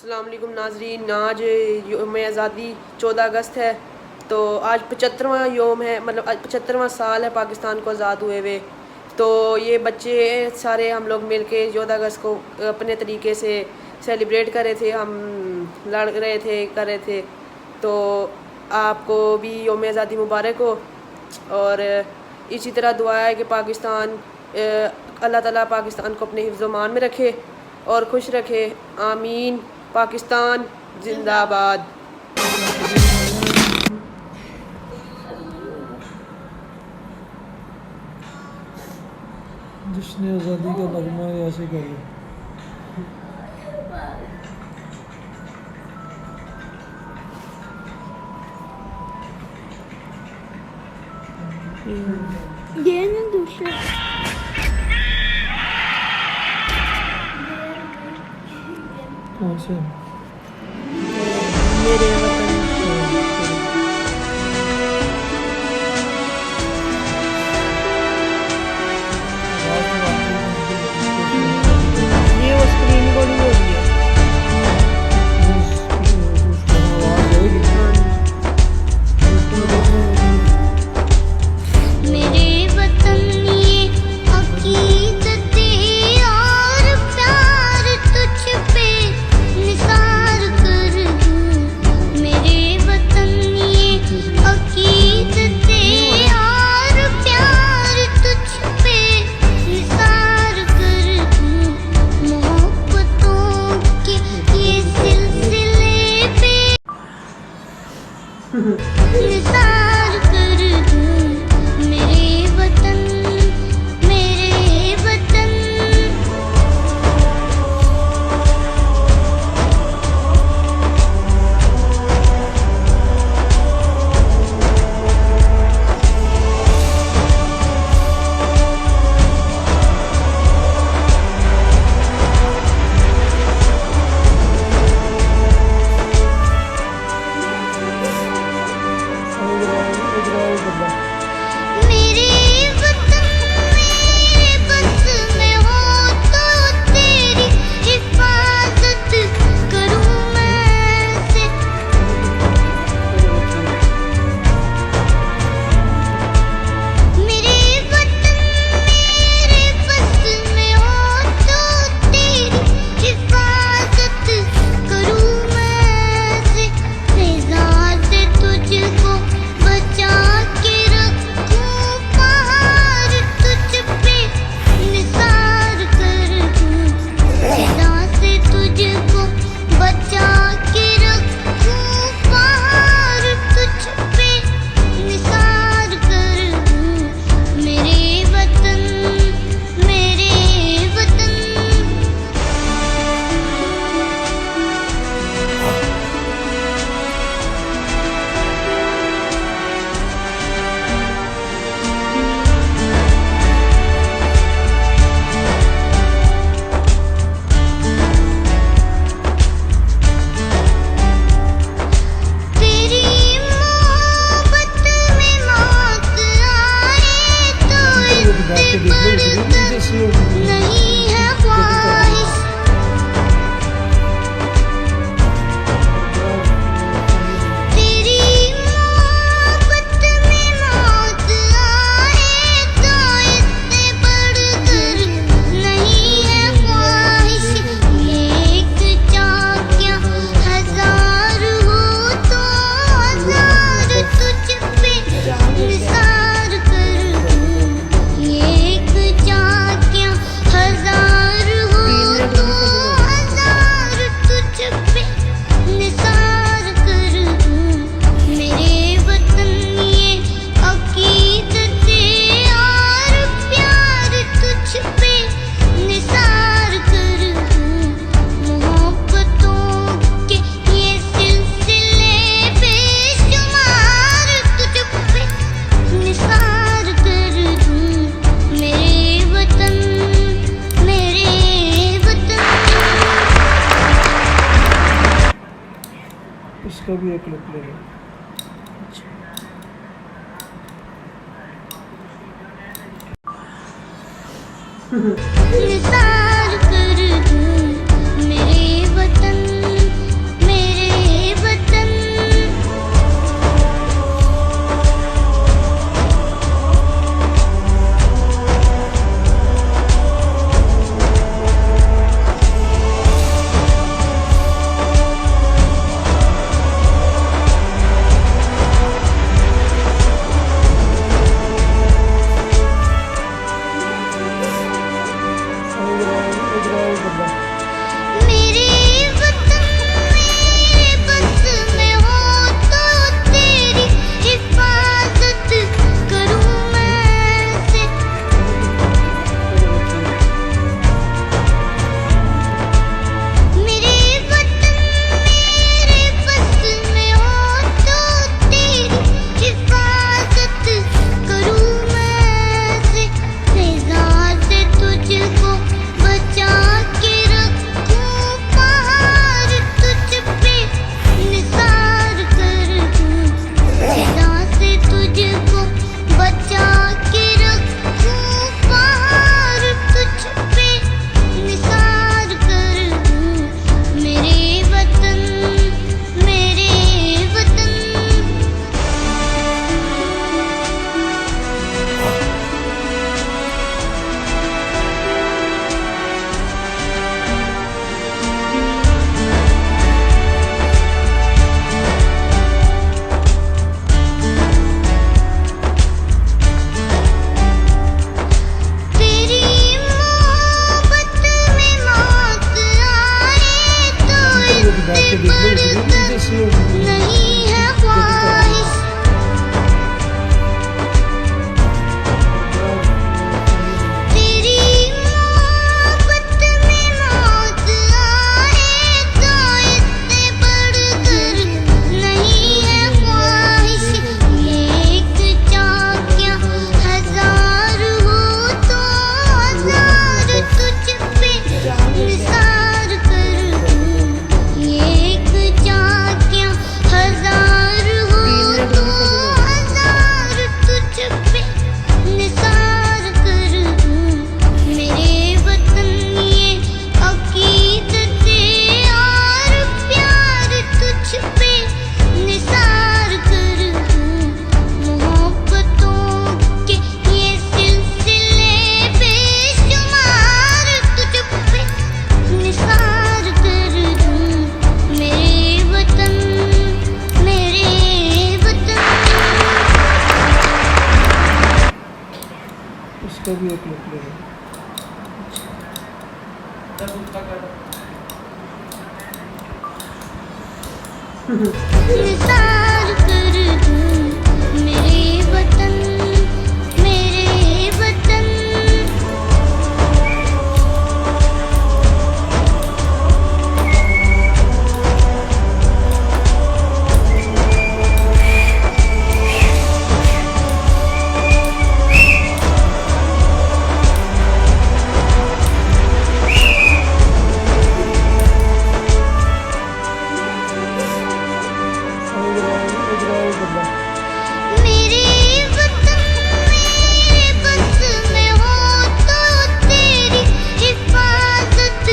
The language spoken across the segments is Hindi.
अस्सलाम वालेकुम नाजरीन। आज योम आज़ादी 14 अगस्त है, तो आज 75वां योम है, मतलब 75वां साल है पाकिस्तान को आज़ाद हुए हुए। तो ये बच्चे सारे हम लोग मिल के 14 अगस्त को अपने तरीके से सेलिब्रेट कर रहे थे, हम लड़ रहे थे, कर रहे थे। तो आपको भी योम आज़ादी मुबारक हो। और इसी तरह दुआ है कि पाकिस्तान अल्लाह ताला पाकिस्तान को अपने हिफ्ज़-ओ-मान में रखे और खुश रखे। आमीन। पाकिस्तान जिंदाबाद। जिसने आज़ादी का नगमा ऐसे कर लो। ये ना दूसरा कौन से मेरे वतन ये वो स्क्रीन रिकॉर्डिंग हो रही है। मेरे वतन ये अकीदतें और प्यार तुझ पे निसार कर दूं। मेरे वतन ये अकीदतें और प्यार तुझ पे निसार कर दूं। मोहब्बतों के ये सिलसिले पे निसार कर दूं। मेरे वतन मेरे वतन मेरे वतन मेरे बस में हो तो तेरी हिफाजत करूं मैं ऐसे। मेरे वतन मेरे बस में हो तो तेरी हिफाजत करूं मैं ऐसे। फिजा से तुझको बचा के रखूं, पहाड़ तुझ पे निसार कर दूं। फिजा से तुझको बचा के रखूं, पहाड़ तुझ पे निसार कर दूं। मेरे वतन मेरे वतन तेरी मोहब्बत में मौत आए तो इससे बढ़कर नहीं है ख्वाहिश। तेरी मोहब्बत में मौत आए तो इससे बढ़कर नहीं है ख्वाहिश। एक चाक्या हजार हो तो हजार तुझ पे निसार कर दूं। एक चाक्या हजार हो तो हजार तुझ पे निसार कर दूं। मेरे वतन ये अकीदतें और प्यार तुझ पे निसार कर दूं। मोहब्बतों के ये सिलसिले बेशुमार तुझ पे निसार कर दूं। मेरे वतन मेरे वतन इसका भी एक क्लिप ले लो। निसार कर दूं। मेरे वतन के देख लो इसलिए मुझे से नहीं है ख्वाहिश तेरी मोहब्बत में मौत आए तो इससे बढ़कर नहीं है ख्वाहिश ये एक चाक्या हजार हो तो हजार तुझ पे निसार कर दूं ये एक चाक्या हजार हो तो हजार तुझ पे निसार कर दूं मेरे वतन ये अकीदत और प्यार तुझ पे निसार कर दूं मोहब्बतों के ये सिलसिले बेशुमार तुझ पे निसार कर दूं मेरे वतन इसका भी एक क्लिप ले लो। निसार कर दूं मेरे वतन इधर आओ बदला मेरे वतन मेरे बस में हो तो तेरी हिफाजत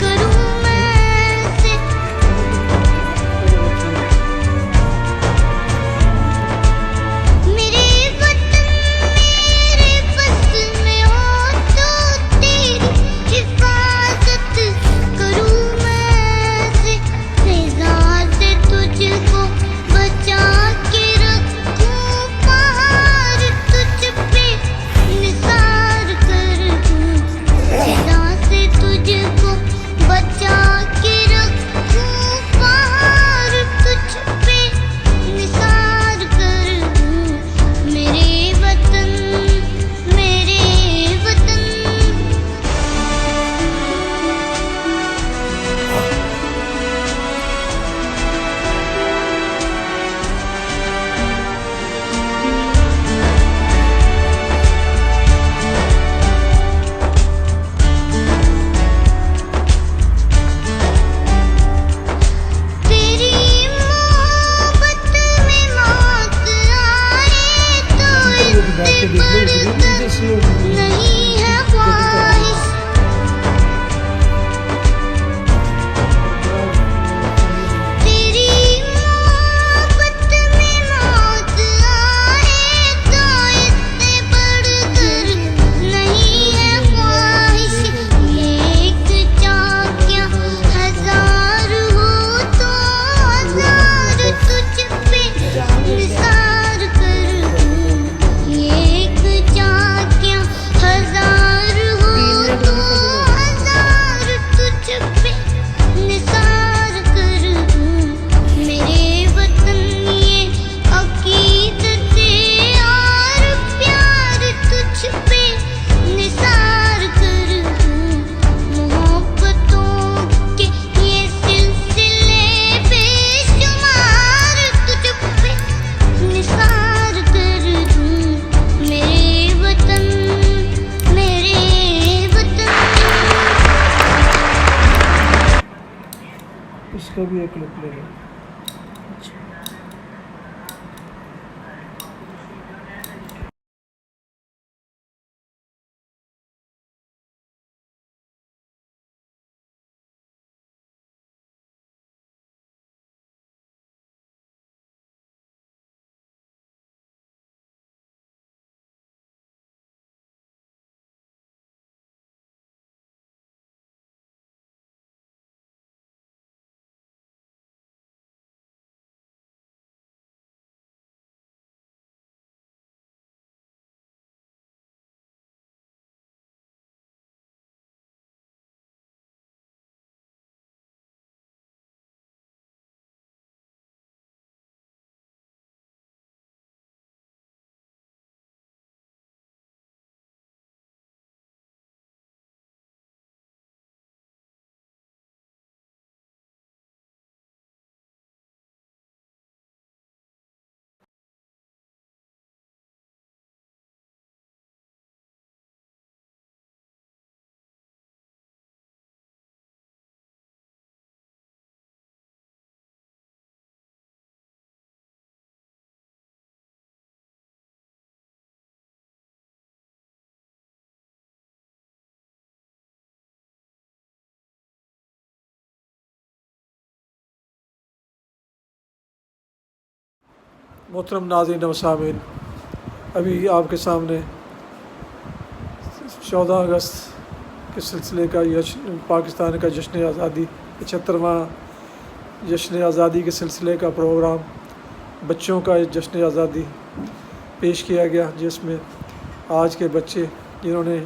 करूं मैं से मेरे वतन मेरे बस में हो तो तेरी हिफाजत करूं मैं से फिजा से तुझको बचा के रखूं पहाड़ तुझ पे निसार कर दूं फिजा से तुझको बचा के रखूं पहाड़ तुझ पे निसार कर दूं मेरे वतन तेरी मोहब्बत में मौत आए तो इससे बढ़कर नहीं है ख्वाहिश तेरी मोहब्बत में मौत आए तो इससे बढ़कर नहीं है ख्वाहिश ये एक चाक्या हजार हो तो हजार तुझ पे निसार कर दूं ये एक चाक्या हजार हो तो हजार तुझ पे निसार कर दूं मेरे वतन ये अकीदत और प्यार तुझ पे निसार कर दूं मोहब्बतों के ये सिलसिले बेशुमार तुझ पे निसार कर दूं मेरे वतन इसका भी एक क्लिप ले लो। मोहतरम नाज़रीन व सामीन, अभी आपके सामने 14 अगस्त के सिलसिले का पाकिस्तान का जश्न आज़ादी 75वां जश्न आज़ादी के सिलसिले का प्रोग्राम बच्चों का जश्न आज़ादी पेश किया गया, जिसमें आज के बच्चे जिन्होंने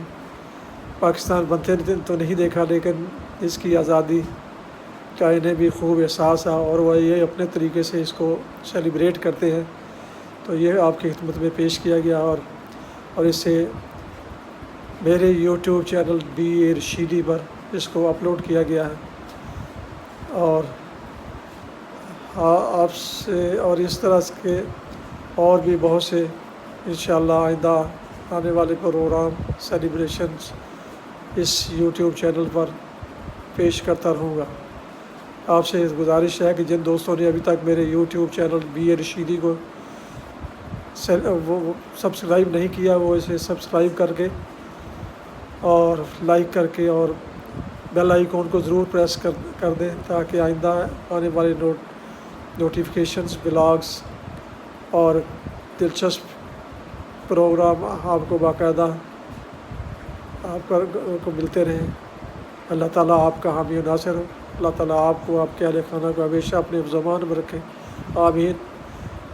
पाकिस्तान बनते तो नहीं देखा, लेकिन इसकी आज़ादी का इन्हें भी खूब एहसास है और वह ये अपने तरीके से इसको सेलिब्रेट करते हैं। तो ये आपकी खिदमत में पेश किया गया और इससे मेरे यूट्यूब चैनल BA रशीदी पर इसको अपलोड किया गया है। और आपसे और इस तरह के और भी बहुत से इंशाअल्लाह आइंदा आने वाले प्रोग्राम सेलिब्रेशंस इस यूट्यूब चैनल पर पेश करता रहूँगा। आपसे गुजारिश है कि जिन दोस्तों ने अभी तक मेरे यूट्यूब चैनल BA रशीदी को वो सब्सक्राइब नहीं किया, वो इसे सब्सक्राइब करके और लाइक करके और बेल आइकॉन को ज़रूर प्रेस कर दें, ताकि आइंदा आने वाले नोटिफिकेशंस, ब्लॉग्स और दिलचस्प प्रोग्राम आपको बाकायदा को मिलते रहें। अल्लाह ताला आपका हामी व नासिर हो। अल्लाह ताला आपको, आपके अहले खाना को हमेशा अपने ज़मान में रखें। आमीन।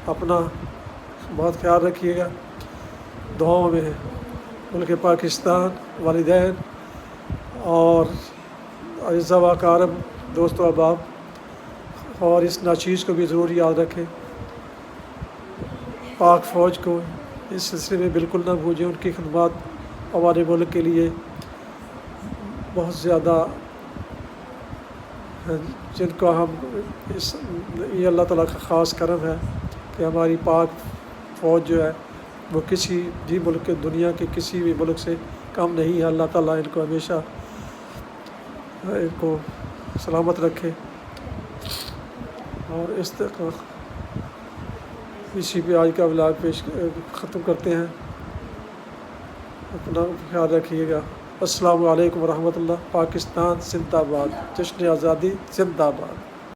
अपना बहुत ख्याल रखिएगा। दुआओं में मुल्क पाकिस्तान, वालिदैन और अज़्ज़ा व अकारब, दोस्तों अहबाब, और इस नाचीज़ को भी ज़रूर याद रखें। पाक फ़ौज को इस सिलसिले में बिल्कुल ना भूलें। उनकी खिदमत हमारे मुल्क के लिए बहुत ज़्यादा जिनको हम ये अल्लाह ताला का ख़ास करम है कि हमारी पाक फ़ौज जो है वो किसी भी मुल्क के, दुनिया के किसी भी मुल्क से कम नहीं है। अल्लाह ताला इनको हमेशा इनको सलामत रखे। और इसी पे आज का व्लॉग ख़त्म करते हैं। अपना ख्याल रखिएगा। अस्सलामु अलैकुम रहमतुल्लाह। पाकिस्तान जिंदाबाद। जश्न आज़ादी जिंदाबाद।